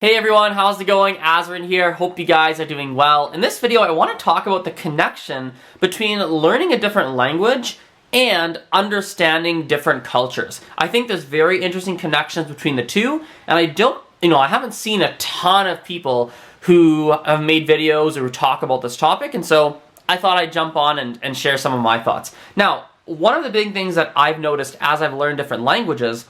Hey everyone, how's it going? AZREN here. Hope you guys are doing well. In this video, I want to talk about the connection between learning a different language and understanding different cultures. I think there's very interesting connections between the two, and I haven't seen a ton of people who have made videos or who talk about this topic, and so I thought I'd jump on and share some of my thoughts. Now, one of the big things that I've noticed as I've learned different languages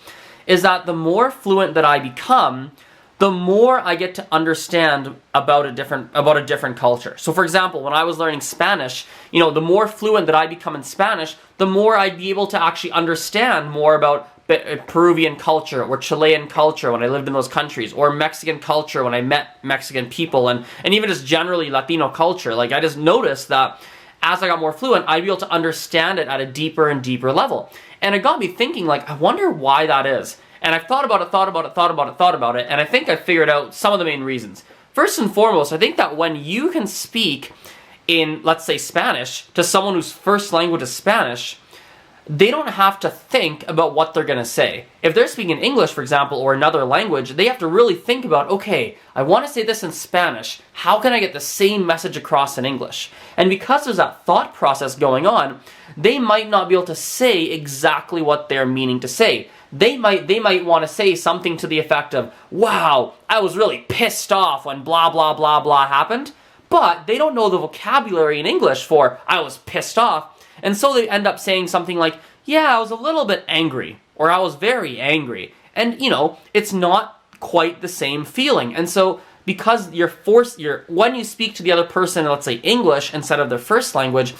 is that the more fluent that I become, the more I get to understand about a different culture. So for example, when I was learning Spanish, the more fluent that I become in Spanish, the more I'd be able to actually understand more about Peruvian culture or Chilean culture when I lived in those countries, or Mexican culture when I met Mexican people, and even just generally Latino culture. Like, I just noticed that as I got more fluent, I'd be able to understand it at a deeper and deeper level. And it got me thinking, like, I wonder why that is. And I've thought about it, and I think I figured out some of the main reasons. First and foremost, I think that when you can speak in, let's say, Spanish to someone whose first language is Spanish, they don't have to think about what they're going to say. If they're speaking English, for example, or another language, they have to really think about, okay, I want to say this in Spanish. How can I get the same message across in English? And because there's that thought process going on, they might not be able to say exactly what they're meaning to say. They might want to say something to the effect of, wow, I was really pissed off when blah blah blah blah happened, but they don't know the vocabulary in English for I was pissed off, and so they end up saying something like, yeah, I was a little bit angry, or I was very angry, and it's not quite the same feeling. And so because when you speak to the other person in, let's say, English instead of their first language,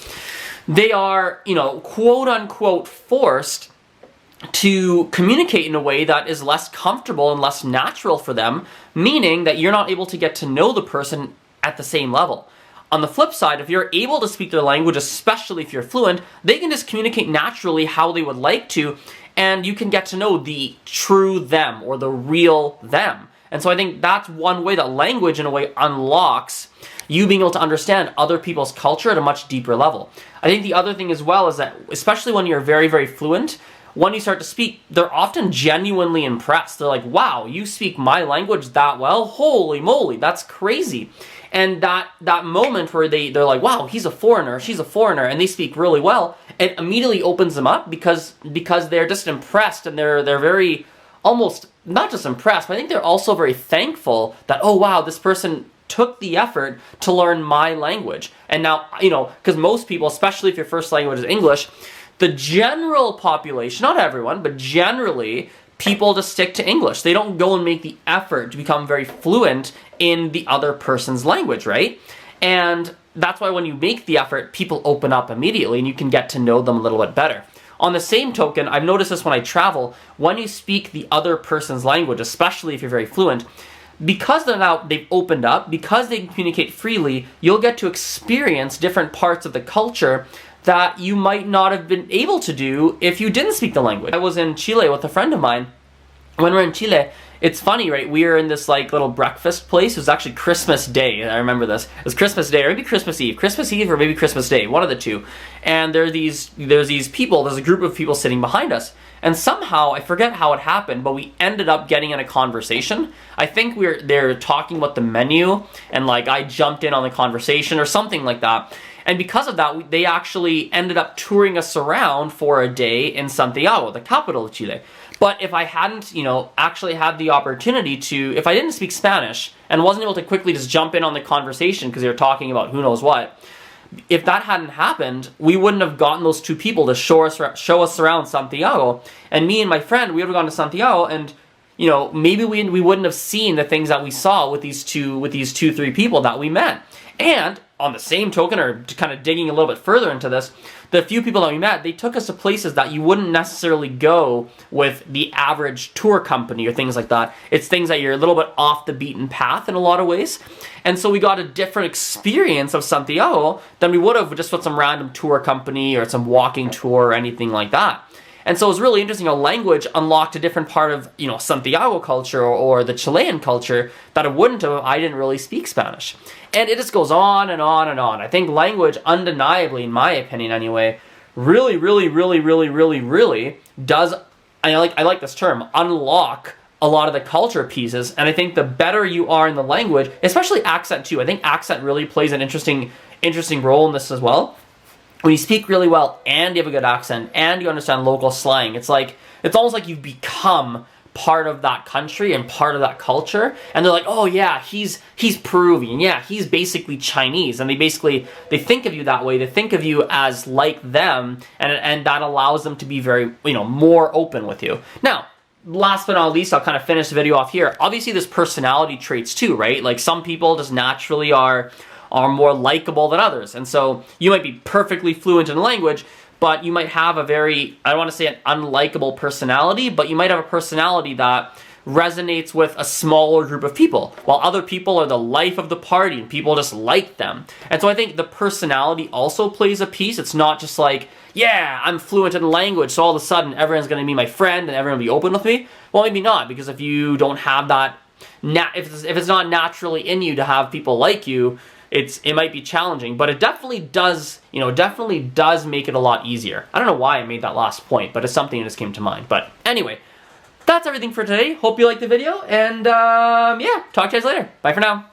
they are, quote unquote forced to communicate in a way that is less comfortable and less natural for them, meaning that you're not able to get to know the person at the same level. On the flip side, if you're able to speak their language, especially if you're fluent, they can just communicate naturally how they would like to, and you can get to know the true them, or the real them. And so I think that's one way that language, in a way, unlocks you being able to understand other people's culture at a much deeper level. I think the other thing as well is that, especially when you're very, very fluent, when you start to speak, they're often genuinely impressed. They're like, wow, you speak my language that well? Holy moly, that's crazy. And that moment where they're like, wow, he's a foreigner, she's a foreigner, and they speak really well, it immediately opens them up because they're just impressed, and they're very, almost, not just impressed, but I think they're also very thankful that, oh wow, this person took the effort to learn my language. And now, because most people, especially if your first language is English, the general population, not everyone, but generally, people just stick to English. They don't go and make the effort to become very fluent in the other person's language, right? And that's why when you make the effort, people open up immediately and you can get to know them a little bit better. On the same token, I've noticed this when I travel, when you speak the other person's language, especially if you're very fluent, because they've opened up, because they can communicate freely, you'll get to experience different parts of the culture that you might not have been able to do if you didn't speak the language. I was in Chile with a friend of mine. When we're in Chile, it's funny, right? We were in this little breakfast place. It was actually Christmas Day. I remember this. It was Christmas Day, or maybe Christmas Eve or maybe Christmas Day, one of the two. And there's a group of people sitting behind us. And somehow, I forget how it happened, but we ended up getting in a conversation. I think they're talking about the menu, and I jumped in on the conversation or something like that. And because of that, they actually ended up touring us around for a day in Santiago, the capital of Chile. But if I hadn't, actually had the opportunity to, if I didn't speak Spanish and wasn't able to quickly just jump in on the conversation because they were talking about who knows what, if that hadn't happened, we wouldn't have gotten those two people to show us around Santiago. And me and my friend, we would have gone to Santiago, and maybe we wouldn't have seen the things that we saw with these three people that we met. And on the same token, or kind of digging a little bit further into this, the few people that we met, they took us to places that you wouldn't necessarily go with the average tour company or things like that. It's things that you're a little bit off the beaten path in a lot of ways. And so we got a different experience of Santiago than we would have just with some random tour company or some walking tour or anything like that. And so it was really interesting how language unlocked a different part of, Santiago culture or the Chilean culture that it wouldn't have if I didn't really speak Spanish. And it just goes on and on and on. I think language, undeniably, in my opinion anyway, really does, I like this term, unlock a lot of the culture pieces, and I think the better you are in the language, especially accent too. I think accent really plays an interesting role in this as well. When you speak really well and you have a good accent and you understand local slang, it's almost like you've become part of that country and part of that culture, and they're like, oh yeah, he's Peruvian, yeah, he's basically Chinese, and they think of you that way. They think of you as like them, and that allows them to be very, more open with you. Now, last but not least, I'll kind of finish the video off here. Obviously, there's personality traits too, right? Like some people just naturally are more likable than others, and so you might be perfectly fluent in a language, but you might have a very, I don't want to say an unlikable personality, but you might have a personality that resonates with a smaller group of people, while other people are the life of the party and people just like them. And so I think the personality also plays a piece. It's not just like, yeah, I'm fluent in language, so all of a sudden everyone's going to be my friend and everyone will be open with me. Well, maybe not, because if you don't have that, if it's not naturally in you to have people like you, it might be challenging, but it definitely does, make it a lot easier. I don't know why I made that last point, but it's something that just came to mind. But anyway, that's everything for today. Hope you liked the video, and yeah, talk to you guys later. Bye for now.